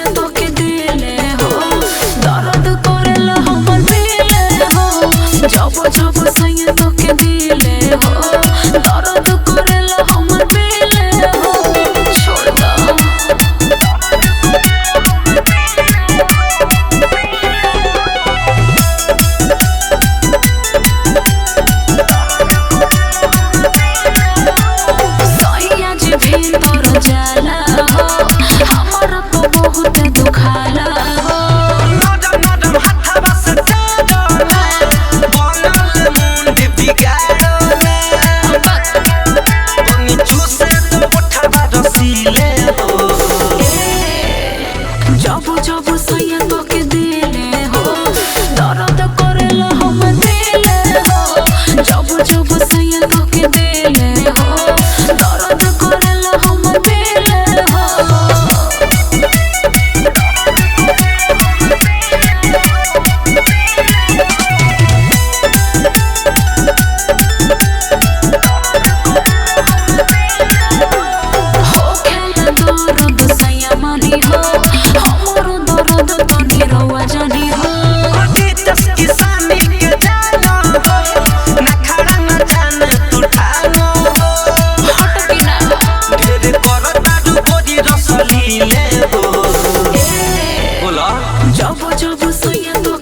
सैया तो के दिले हो दर्द करेला हमर दिले हो जब जब सैया तो के दिले हो दर्द करेला हमर दिले हो छोड़ दा सैया जी भीतर जाला हो हमरा तो बहुत दुखाला हो नरम नरम हाथवा से जाना बनल मुंड बिगाड़ना बनी चूसे तो उठवा रसीले हो जब जब सैया तो के दिले हो दर्द करेला हम दिले हो जब जब सैया तो के दिले हो दर्द करेला हम दिले हो दर्द सैया मानी हो हमरो दर्द तनी रवा जानी हो दस किसानी के जाना हो नखरा न जान तू ठानो हो हट के ना ढेर करता दू गोरी रसलीले हो बोला जब जब सैया तो